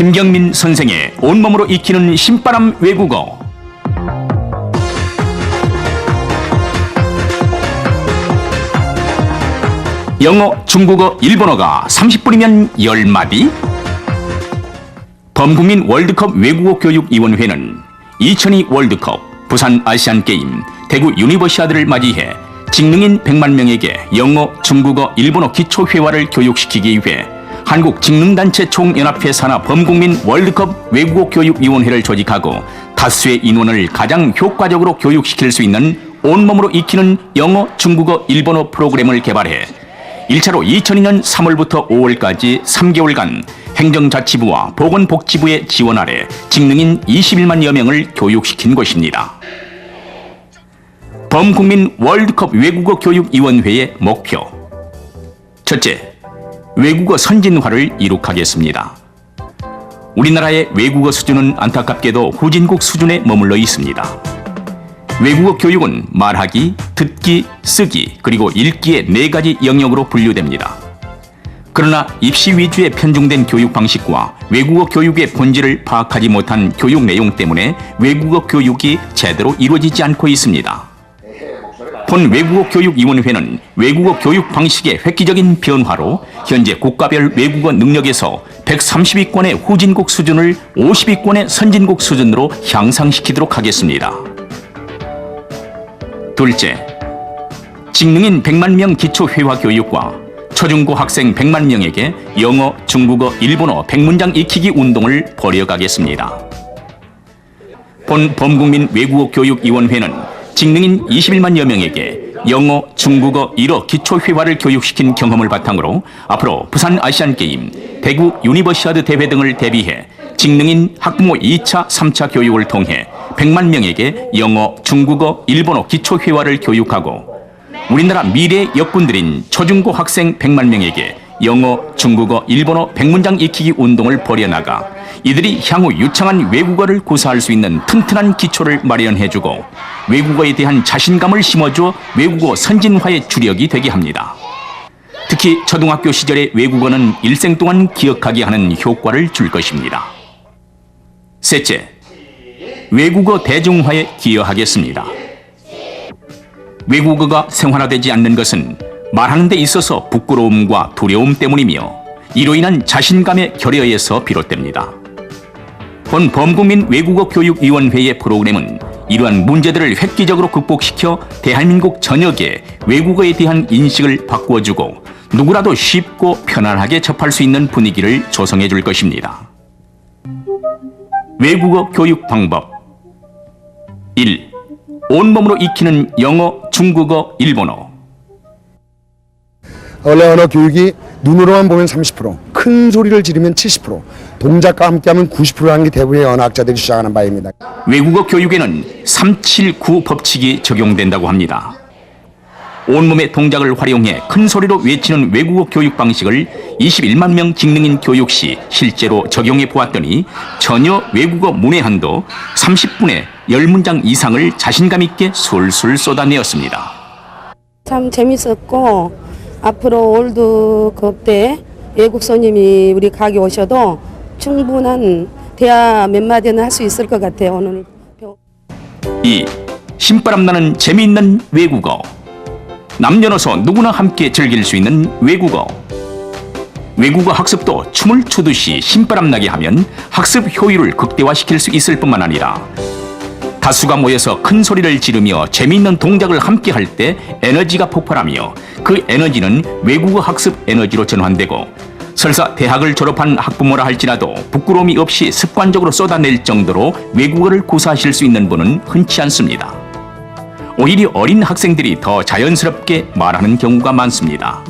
김경민 선생의 온몸으로 익히는 신바람 외국어. 영어, 중국어, 일본어가 30분이면 10마디? 범국민 월드컵 외국어교육위원회는 2002 월드컵, 부산 아시안게임, 대구 유니버시아드를 맞이해 직능인 100만 명에게 영어, 중국어, 일본어 기초회화를 교육시키기 위해 한국직능단체 총연합회 산하 범국민 월드컵 외국어교육위원회를 조직하고 다수의 인원을 가장 효과적으로 교육시킬 수 있는 온몸으로 익히는 영어, 중국어, 일본어 프로그램을 개발해 1차로 2002년 3월부터 5월까지 3개월간 행정자치부와 보건복지부의 지원 아래 직능인 21만여 명을 교육시킨 것입니다. 범국민 월드컵 외국어교육위원회의 목표. 첫째, 외국어 선진화를 이룩하겠습니다. 우리나라의 외국어 수준은 안타깝게도 후진국 수준에 머물러 있습니다. 외국어 교육은 말하기, 듣기, 쓰기, 그리고 읽기의 4가지 영역으로 분류됩니다. 그러나 입시 위주의 편중된 교육 방식과 외국어 교육의 본질을 파악하지 못한 교육 내용 때문에 외국어 교육이 제대로 이루어지지 않고 있습니다. 본 외국어교육위원회는 외국어 교육 방식의 획기적인 변화로 현재 국가별 외국어 능력에서 130위권의 후진국 수준을 50위권의 선진국 수준으로 향상시키도록 하겠습니다. 둘째, 직능인 100만 명 기초회화 교육과 초중고 학생 100만 명에게 영어, 중국어, 일본어 100문장 익히기 운동을 벌여가겠습니다. 본 범국민 외국어교육위원회는 직능인 21만여 명에게 영어, 중국어, 일어 기초회화를 교육시킨 경험을 바탕으로 앞으로 부산 아시안게임, 대구 유니버시아드 대회 등을 대비해 직능인 학부모 2차, 3차 교육을 통해 100만 명에게 영어, 중국어, 일본어 기초회화를 교육하고 우리나라 미래의 역군들인 초중고 학생 100만 명에게 영어, 중국어, 일본어 100문장 익히기 운동을 벌여나가 이들이 향후 유창한 외국어를 구사할 수 있는 튼튼한 기초를 마련해주고 외국어에 대한 자신감을 심어줘 외국어 선진화의 주력이 되게 합니다. 특히 초등학교 시절의 외국어는 일생 동안 기억하게 하는 효과를 줄 것입니다. 셋째, 외국어 대중화에 기여하겠습니다. 외국어가 생활화되지 않는 것은 말하는 데 있어서 부끄러움과 두려움 때문이며 이로 인한 자신감의 결여에서 비롯됩니다. 본 범국민 외국어교육위원회의 프로그램은 이러한 문제들을 획기적으로 극복시켜 대한민국 전역에 외국어에 대한 인식을 바꾸어주고 누구라도 쉽고 편안하게 접할 수 있는 분위기를 조성해 줄 것입니다. 외국어 교육 방법 1. 온몸으로 익히는 영어, 중국어, 일본어. 원래 언어 교육이 눈으로만 보면 30%, 큰 소리를 지르면 70%, 동작과 함께하면 90%라는 게 대부분의 언어학자들이 주장하는 바입니다. 외국어 교육에는 379 법칙이 적용된다고 합니다. 온몸의 동작을 활용해 큰 소리로 외치는 외국어 교육 방식을 21만 명 직능인 교육 시 실제로 적용해 보았더니 전혀 외국어 문해한도 30분에 10문장 이상을 자신감 있게 술술 쏟아내었습니다. 참 재밌었고 앞으로 월드컵 때 외국 손님이 우리 가게 오셔도 충분한 대화 몇 마디는 할 수 있을 것 같아요. 오늘 2. 신바람 나는 재미있는 외국어. 남녀노소 누구나 함께 즐길 수 있는 외국어. 외국어 학습도 춤을 추듯이 신바람 나게 하면 학습 효율을 극대화시킬 수 있을 뿐만 아니라 다수가 모여서 큰 소리를 지르며 재미있는 동작을 함께 할 때 에너지가 폭발하며 그 에너지는 외국어 학습 에너지로 전환되고 설사 대학을 졸업한 학부모라 할지라도 부끄러움이 없이 습관적으로 쏟아낼 정도로 외국어를 구사하실 수 있는 분은 흔치 않습니다. 오히려 어린 학생들이 더 자연스럽게 말하는 경우가 많습니다.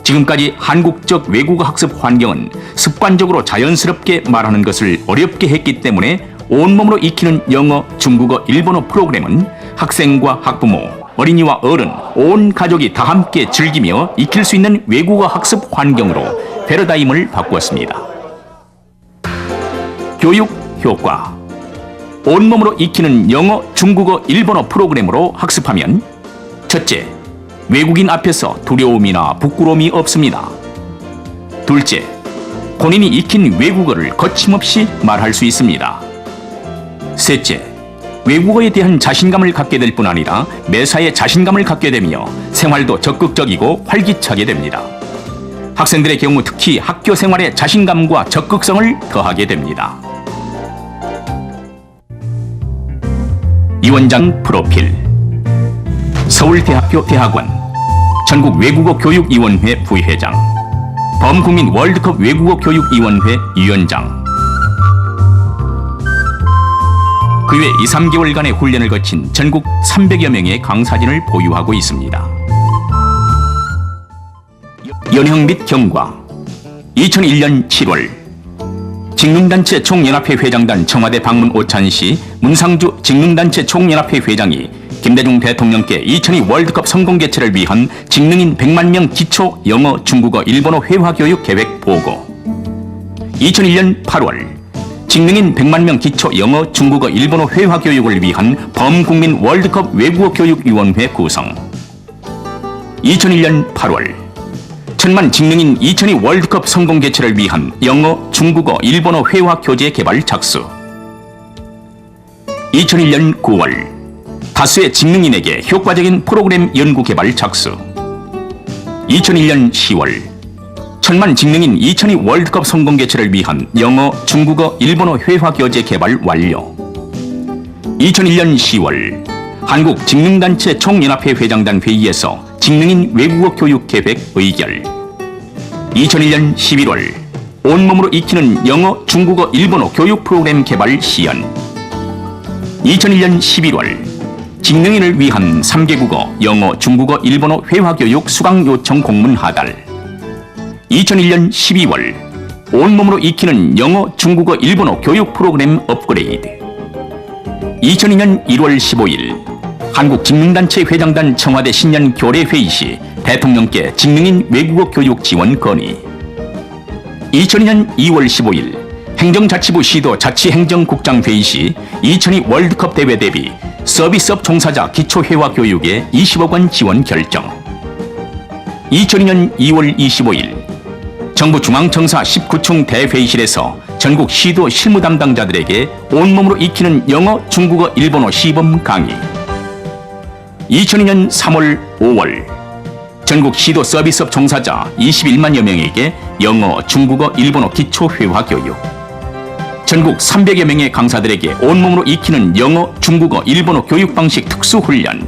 지금까지 한국적 외국어 학습 환경은 습관적으로 자연스럽게 말하는 것을 어렵게 했기 때문에 온몸으로 익히는 영어, 중국어, 일본어 프로그램은 학생과 학부모, 어린이와 어른, 온 가족이 다 함께 즐기며 익힐 수 있는 외국어 학습 환경으로 패러다임을 바꾸었습니다. 교육 효과. 온몸으로 익히는 영어, 중국어, 일본어 프로그램으로 학습하면 첫째, 외국인 앞에서 두려움이나 부끄러움이 없습니다. 둘째, 본인이 익힌 외국어를 거침없이 말할 수 있습니다. 셋째, 외국어에 대한 자신감을 갖게 될 뿐 아니라 매사에 자신감을 갖게 되며 생활도 적극적이고 활기차게 됩니다. 학생들의 경우 특히 학교 생활에 자신감과 적극성을 더하게 됩니다. 이 원장 프로필. 서울대학교 대학원, 전국외국어교육위원회 부회장, 범국민 월드컵 외국어교육위원회 위원장. 그 외 2, 3개월간의 훈련을 거친 전국 300여 명의 강사진을 보유하고 있습니다. 연형 및 경과. 2001년 7월 직능단체 총연합회 회장단 청와대 방문 오찬시 문상주 직능단체 총연합회 회장이 김대중 대통령께 2002 월드컵 성공 개최를 위한 직능인 100만 명 기초 영어, 중국어, 일본어 회화교육 계획 보고. 2001년 8월 직능인 100만 명 기초 영어, 중국어, 일본어 회화교육을 위한 범국민 월드컵 외국어교육위원회 구성. 2001년 8월 1000만 직능인 2002 월드컵 성공 개최를 위한 영어, 중국어, 일본어 회화 교재 개발 착수. 2001년 9월 다수의 직능인에게 효과적인 프로그램 연구 개발 착수. 2001년 10월 1000만 직능인 2002 월드컵 성공 개최를 위한 영어, 중국어, 일본어 회화 교재 개발 완료. 2001년 10월 한국 직능단체 총연합회 회장단 회의에서 직능인 외국어 교육 계획 의결. 2001년 11월 온몸으로 익히는 영어, 중국어, 일본어 교육 프로그램 개발 시연. 2001년 11월 직능인을 위한 3개국어 영어, 중국어, 일본어 회화교육 수강 요청 공문 하달. 2001년 12월 온몸으로 익히는 영어, 중국어, 일본어 교육 프로그램 업그레이드. 2002년 1월 15일 한국 직능단체 회장단 청와대 신년 교례 회의 시 대통령께 직능인 외국어 교육 지원 건의. 2002년 2월 15일 행정자치부 시도 자치행정국장 회의 시 2002 월드컵 대회 대비 서비스업 종사자 기초회화 교육에 20억 원 지원 결정. 2002년 2월 25일 정부 중앙청사 19층 대회의실에서 전국 시도 실무 담당자들에게 온몸으로 익히는 영어, 중국어, 일본어 시범 강의. 2002년 3월 5월 전국 시도 서비스업 종사자 21만여 명에게 영어, 중국어, 일본어 기초회화 교육. 전국 300여 명의 강사들에게 온몸으로 익히는 영어, 중국어, 일본어 교육 방식 특수훈련.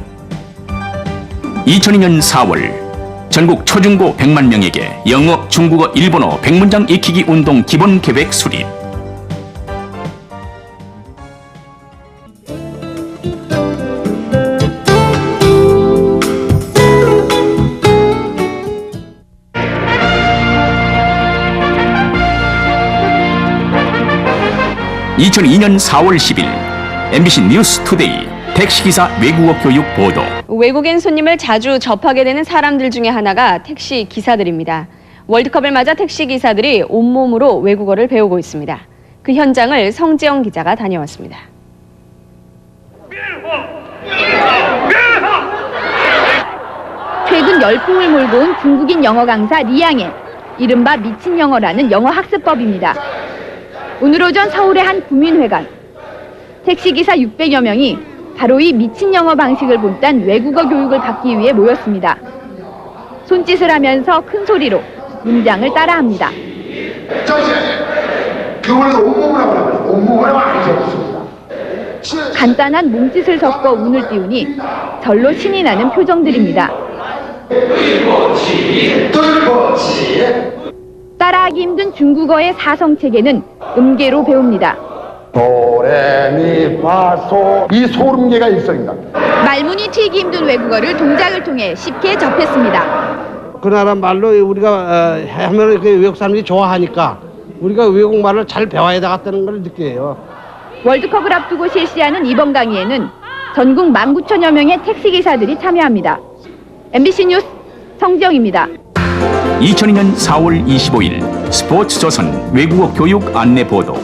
2002년 4월 전국 초중고 100만 명에게 영어, 중국어, 일본어 100문장 익히기 운동 기본 계획 수립. (2002년 4월 10일) MBC 뉴스투데이 택시기사 외국어 교육 보도. 외국인 손님을 자주 접하게 되는 사람들 중에 하나가 택시 기사들입니다. 월드컵을 맞아 택시 기사들이 온몸으로 외국어를 배우고 있습니다. 그 현장을 성지영 기자가 다녀왔습니다. 최근 열풍을 몰고 온 중국인 영어 강사 리양의 이른바 미친 영어라는 영어 학습법입니다. 오늘 오전 서울의 한 구민회관. 택시기사 600여 명이 바로 이 미친 영어 방식을 본딴 외국어 교육을 받기 위해 모였습니다. 손짓을 하면서 큰 소리로 문장을 따라합니다. 간단한 몸짓을 섞어 운을 띄우니 절로 신이 나는 표정들입니다. 따라하기 힘든 중국어의 사성체계는 음계로 배웁니다. 도레미파소 이 소름계가 일성입니다. 말문이 트이기 힘든 외국어를 동작을 통해 쉽게 접했습니다. 그 나라 말로 우리가 하면 외국 사람들이 좋아하니까 우리가 외국말을 잘 배워야 되겠다는 걸 느껴요. 월드컵을 앞두고 실시하는 이번 강의에는 전국 19,000여 명의 택시기사들이 참여합니다. MBC 뉴스 성지영입니다. 2002년 4월 25일 스포츠조선 외국어 교육 안내 보도.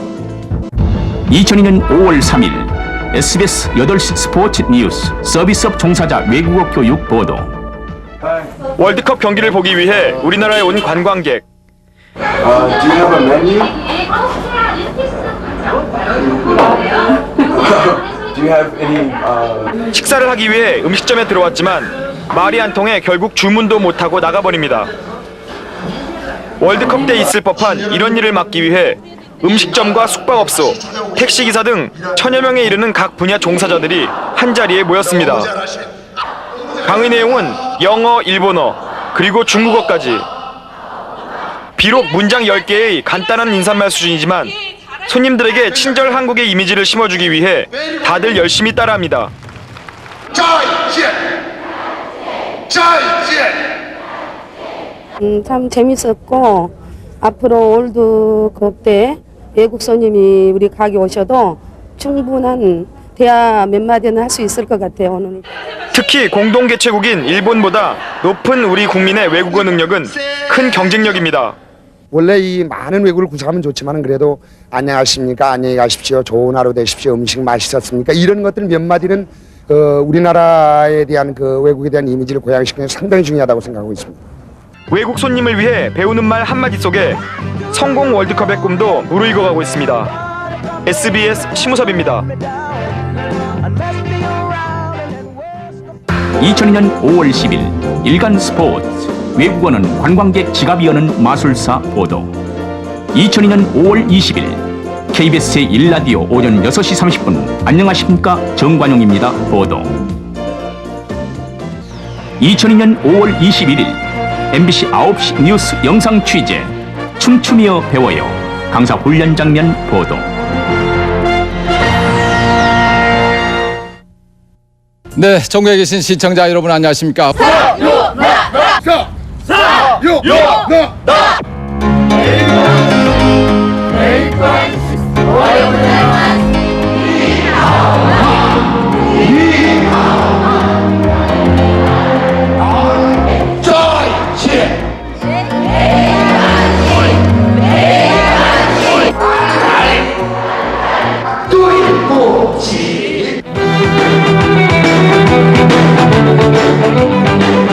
2002년 5월 3일 SBS 8시 스포츠 뉴스 서비스업 종사자 외국어 교육 보도. 월드컵 경기를 보기 위해 우리나라에 온 관광객. Do you have a menu? Do you have any? 식사를 하기 위해 음식점에 들어왔지만 말이 안 통해 결국 주문도 못하고 나가버립니다. 월드컵 때 있을 법한 이런 일을 막기 위해 음식점과 숙박업소, 택시기사 등 1000여 명에 이르는 각 분야 종사자들이 한자리에 모였습니다. 강의 내용은 영어, 일본어, 그리고 중국어까지. 비록 문장 10개의 간단한 인사말 수준이지만 손님들에게 친절 한국의 이미지를 심어주기 위해 다들 열심히 따라합니다. 참 재밌었고 앞으로 월드컵 때 외국 손님이 우리 가게 오셔도 충분한 대화 몇 마디는 할 수 있을 것 같아요. 오늘. 특히 공동 개최국인 일본보다 높은 우리 국민의 외국어 능력은 큰 경쟁력입니다. 원래 이 많은 외국을 구사하면 좋지만 그래도 안녕하십니까, 안녕히 가십시오, 좋은 하루 되십시오, 음식 맛있었습니까, 이런 것들 몇 마디는 우리나라에 대한 그 외국에 대한 이미지를 고양시키는 게 상당히 중요하다고 생각하고 있습니다. 외국 손님을 위해 배우는 말 한마디 속에 성공 월드컵의 꿈도 무르익어가고 있습니다. SBS 심우섭입니다. 2002년 5월 10일 일간 스포츠 외국어는 관광객 지갑이 여는 마술사 보도. 2002년 5월 20일 KBS의 1라디오 오전 6시 30분 안녕하십니까 정관용입니다 보도. 2002년 5월 21일 MBC 9시 뉴스 영상 취재 춤추며 배워요 강사 훈련 장면 보도. 네, 전국에 계신 시청자 여러분 안녕하십니까?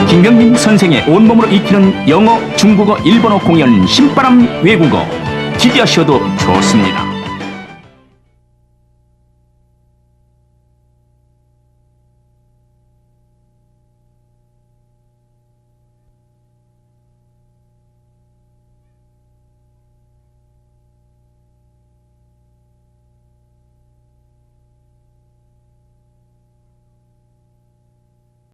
김병민 선생의 온몸으로 익히는 영어, 중국어, 일본어 공연 신바람 외국어 기대하셔도 좋습니다.